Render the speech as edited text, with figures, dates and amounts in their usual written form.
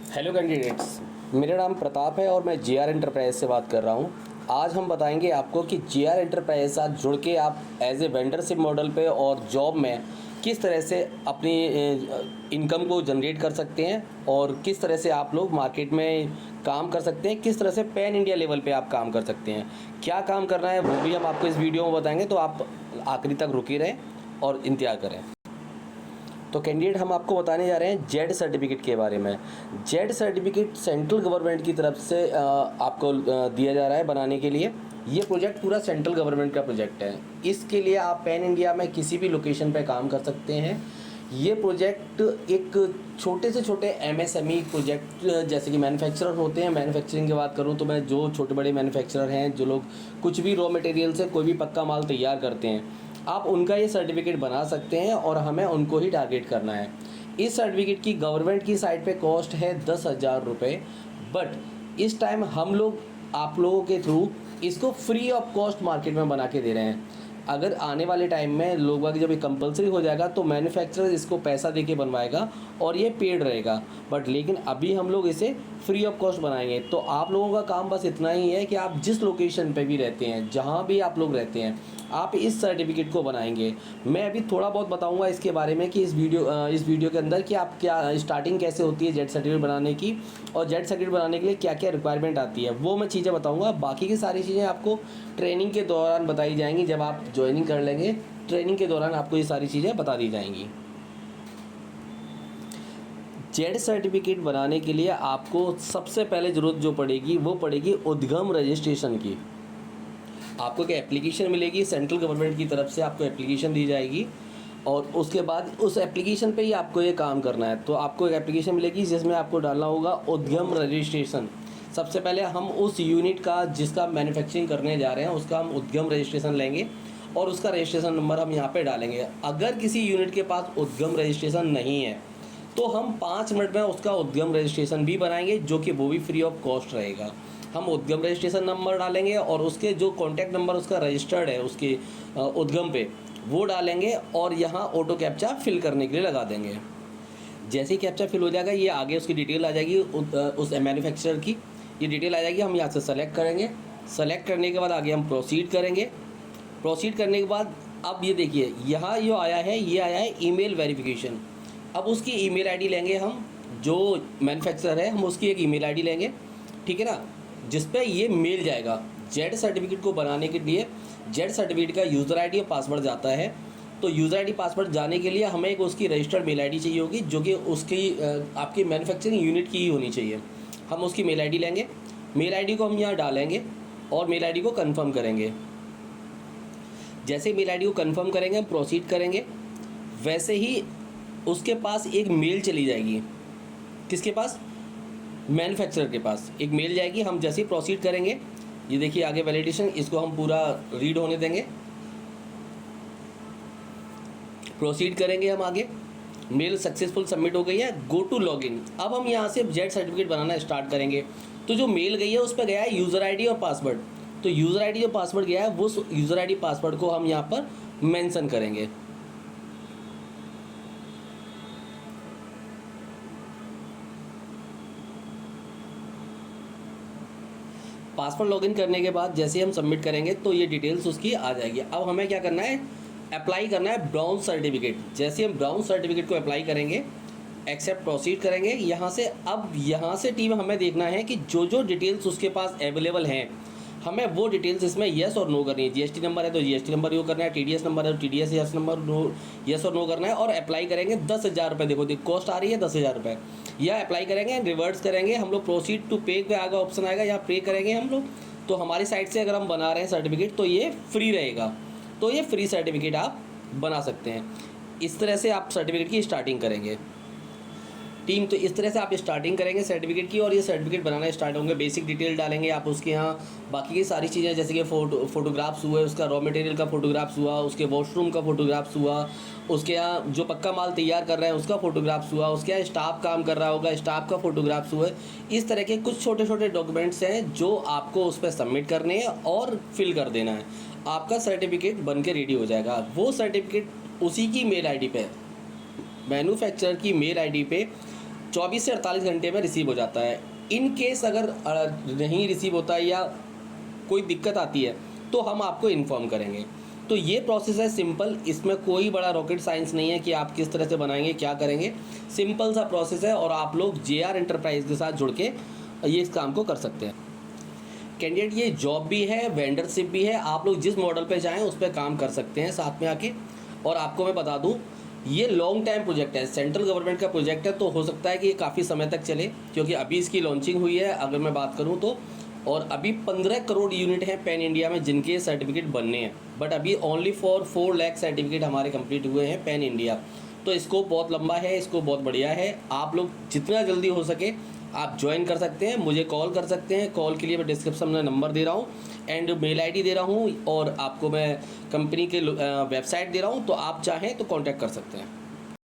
Hello candidates, मेरा नाम प्रताप है और मैं जीआर एंटरप्राइज से बात कर रहा हूँ। आज हम बताएंगे आपको कि जीआर एंटरप्राइज के साथ जुड़ के आप एज ए वेंडरशिप मॉडल पे और जॉब में किस तरह से अपनी इनकम को जनरेट कर सकते हैं और किस तरह से आप लोग मार्केट में काम कर सकते हैं, किस तरह से पैन इंडिया लेवल पे आप काम कर सकते हैं। क्या काम करना है वो भी हम आपको इस वीडियो में बताएंगे, तो आप आखिरी तक रुके रहें और इंतजार करें। तो कैंडिडेट हम आपको बताने जा रहे हैं जेड सर्टिफिकेट के बारे में। जेड सर्टिफिकेट सेंट्रल गवर्नमेंट की तरफ से आपको दिया जा रहा है बनाने के लिए। ये प्रोजेक्ट पूरा सेंट्रल गवर्नमेंट का प्रोजेक्ट है। इसके लिए आप पैन इंडिया में किसी भी लोकेशन पे काम कर सकते हैं। ये प्रोजेक्ट एक छोटे से छोटे एमएसएमई प्रोजेक्ट, जैसे कि मैन्युफैक्चरर होते हैं। मैन्युफैक्चरिंग की बात करूँ तो मैं जो छोटे बड़े मैन्युफैक्चरर हैं, जो लोग कुछ भी रॉ मटेरियल से कोई भी पक्का माल तैयार करते हैं, आप उनका ये सर्टिफिकेट बना सकते हैं और हमें उनको ही टारगेट करना है। इस सर्टिफिकेट की गवर्नमेंट की साइट पे कॉस्ट है 10,000 रुपये, बट इस टाइम हम लोग आप लोगों के थ्रू इसको फ्री ऑफ कॉस्ट मार्केट में बना के दे रहे हैं। अगर आने वाले टाइम में लोग जब ये कंपलसरी हो जाएगा तो मैन्युफैक्चरर इसको पैसा दे के बनवाएगा और ये पेड रहेगा, बट लेकिन अभी हम लोग इसे फ्री ऑफ कॉस्ट बनाएंगे। तो आप लोगों का काम बस इतना ही है कि आप जिस लोकेशन पे भी रहते हैं, जहाँ भी आप लोग रहते हैं, आप इस सर्टिफिकेट को बनाएंगे। मैं अभी थोड़ा बहुत बताऊंगा इसके बारे में कि इस वीडियो के अंदर कि आप क्या स्टार्टिंग कैसे होती है जेड सर्टिफिकेट बनाने की, और जेड सर्टिफिकेट बनाने के लिए क्या क्या रिक्वायरमेंट आती है, वो मैं चीज़ें बताऊंगा। बाकी की सारी चीज़ें आपको ट्रेनिंग के दौरान बताई जाएंगी। जब आप ज्वाइनिंग कर लेंगे, ट्रेनिंग के दौरान आपको ये सारी चीज़ें बता दी जाएंगी। जेड सर्टिफिकेट बनाने के लिए आपको सबसे पहले ज़रूरत जो पड़ेगी वो पड़ेगी उद्गम रजिस्ट्रेशन की। आपको एक एप्लीकेशन मिलेगी सेंट्रल गवर्नमेंट की तरफ से, आपको एप्लीकेशन दी जाएगी और उसके बाद उस एप्लीकेशन पे ही आपको ये काम करना है। तो आपको एक एप्लीकेशन मिलेगी जिसमें आपको डालना होगा उद्गम रजिस्ट्रेशन। सबसे पहले हम उस यूनिट का जिसका मैन्युफैक्चरिंग करने जा रहे हैं उसका हम उद्गम रजिस्ट्रेशन लेंगे और उसका रजिस्ट्रेशन नंबर हम यहाँ पे डालेंगे। अगर किसी यूनिट के पास उद्गम रजिस्ट्रेशन नहीं है तो हम 5 मिनट में उसका उद्गम रजिस्ट्रेशन भी बनाएंगे, जो कि वो भी फ्री ऑफ कॉस्ट रहेगा। हम उद्गम रजिस्ट्रेशन नंबर डालेंगे और उसके जो कॉन्टैक्ट नंबर उसका रजिस्टर्ड है उसके उद्गम पे, वो डालेंगे और यहाँ ऑटो कैप्चा फिल करने के लिए लगा देंगे। जैसे ही कैप्चा फिल हो जाएगा, ये आगे उसकी डिटेल आ जाएगी, उस मैन्युफैक्चरर की ये डिटेल आ जाएगी। हम यहाँ से सेलेक्ट करेंगे। सेलेक्ट करने के बाद आगे हम प्रोसीड करेंगे। प्रोसीड करने के बाद अब ये देखिए, यहाँ जो आया है ये आया है ईमेल वेरिफिकेशन। अब उसकी ईमेल आईडी लेंगे हम, जो मैन्युफैक्चरर है हम उसकी एक ईमेल आईडी लेंगे, ठीक है ना, जिस पे ये मेल जाएगा। जेड सर्टिफिकेट को बनाने के लिए जेड सर्टिफिकेट का यूज़र आईडी और पासवर्ड जाता है। तो यूज़र आईडी पासवर्ड जाने के लिए हमें एक उसकी रजिस्टर्ड मेल आईडी चाहिए होगी, जो कि उसकी आपकी मैन्युफैक्चरिंग यूनिट की ही होनी चाहिए। हम उसकी मेल आईडी लेंगे, मेल आईडी को हम यहाँ डालेंगे और मेल आईडी को कंफर्म करेंगे। जैसे मेल आईडी को कंफर्म करेंगे, हम प्रोसीड करेंगे, वैसे ही उसके पास एक मेल चली जाएगी। किसके पास? मैन्युफैक्चरर के पास एक मेल जाएगी। हम जैसे ही प्रोसीड करेंगे, ये देखिए आगे वैलिडेशन, इसको हम पूरा रीड होने देंगे। प्रोसीड करेंगे हम आगे, मेल सक्सेसफुल सबमिट हो गई है, गो टू लॉगिन। अब हम यहाँ से जेड सर्टिफिकेट बनाना स्टार्ट करेंगे। तो जो मेल गई है उस पर गया है यूज़र आईडी और पासवर्ड। तो यूज़र आईडी और पासवर्ड गया है, वो यूज़र आईडी पासवर्ड को हम यहाँ पर मेंशन करेंगे। पासवर्ड लॉगिन करने के बाद जैसे हम सबमिट करेंगे तो ये डिटेल्स उसकी आ जाएगी। अब हमें क्या करना है, अप्लाई करना है ब्राउन सर्टिफिकेट। जैसे हम ब्राउन सर्टिफिकेट को अप्लाई करेंगे, एक्सेप्ट प्रोसीड करेंगे यहाँ से। अब यहाँ से टीम हमें देखना है कि जो जो डिटेल्स उसके पास अवेलेबल हैं, हमें वो डिटेल्स इसमें येस और नो करनी है। जीएसटी नंबर है तो जीएसटी नंबर यो करना है, टीडीएस नंबर है तो TDS yes number no yes और नो करना है और अप्लाई करेंगे। 10,000 रुपये, देखो कॉस्ट आ रही है 10,000 रुपये। यह अप्लाई करेंगे, रिवर्स करेंगे हम लोग, प्रोसीड टू पे पे आगे ऑप्शन आएगा, यहाँ पे करेंगे हम लोग। तो हमारी साइड से अगर हम बना रहे हैं सर्टिफिकेट तो ये फ्री रहेगा। तो ये फ्री सर्टिफिकेट आप बना सकते हैं। इस तरह से आप सर्टिफिकेट की स्टार्टिंग करेंगे टीम। तो इस तरह से आप स्टार्टिंग करेंगे सर्टिफिकेट की और ये सर्टिफिकेट बनाना स्टार्ट होंगे। बेसिक डिटेल डालेंगे आप उसके यहाँ, बाकी की सारी चीज़ें जैसे कि फोटोग्राफ्स हुए, उसका रॉ मटेरियल का फोटोग्राफ्स हुआ, उसके वॉशरूम का फोटोग्राफ्स हुआ, उसके यहाँ जो पक्का माल तैयार कर रहे हैं उसका फोटोग्राफ्स हुआ, उसके यहाँ स्टाफ काम कर रहा होगा स्टाफ का फोटोग्राफ्स हुए। इस तरह के कुछ छोटे छोटे डॉक्यूमेंट्स हैं जो आपको उस पर सबमिट करने हैं और फिल कर देना है। आपका सर्टिफिकेट बन के रेडी हो जाएगा। वो सर्टिफिकेट उसी की मेल आईडी पे, मैन्युफैक्चरर की मेल आईडी पे 24 से 48 घंटे में रिसीव हो जाता है। इन केस अगर नहीं रिसीव होता है या कोई दिक्कत आती है तो हम आपको इन्फॉर्म करेंगे। तो ये प्रोसेस है सिंपल, इसमें कोई बड़ा रॉकेट साइंस नहीं है कि आप किस तरह से बनाएंगे, क्या करेंगे। सिंपल सा प्रोसेस है और आप लोग JR एंटरप्राइज के साथ जुड़ के ये इस काम को कर सकते हैं। कैंडिडेट ये जॉब भी है, वेंडरशिप भी है, आप लोग जिस मॉडल पे चाहें उस पर काम कर सकते हैं साथ में आके। और आपको मैं बता दूं, ये लॉन्ग टाइम प्रोजेक्ट है, सेंट्रल गवर्नमेंट का प्रोजेक्ट है, तो हो सकता है कि ये काफ़ी समय तक चले, क्योंकि अभी इसकी लॉन्चिंग हुई है अगर मैं बात करूं तो। और अभी 15 करोड़ यूनिट हैं पैन इंडिया में जिनके सर्टिफिकेट बनने हैं, बट अभी ओनली फॉर 4 लाख सर्टिफिकेट हमारे कंप्लीट हुए हैं पैन इंडिया। तो स्कोप बहुत लंबा है, स्कोप बहुत बढ़िया है। आप लोग जितना जल्दी हो सके आप ज्वाइन कर सकते हैं, मुझे कॉल कर सकते हैं। कॉल के लिए मैं डिस्क्रिप्शन में नंबर दे रहा हूँ एंड मेल आईडी दे रहा हूँ, और आपको मैं कंपनी के वेबसाइट दे रहा हूँ, तो आप चाहें तो कांटेक्ट कर सकते हैं।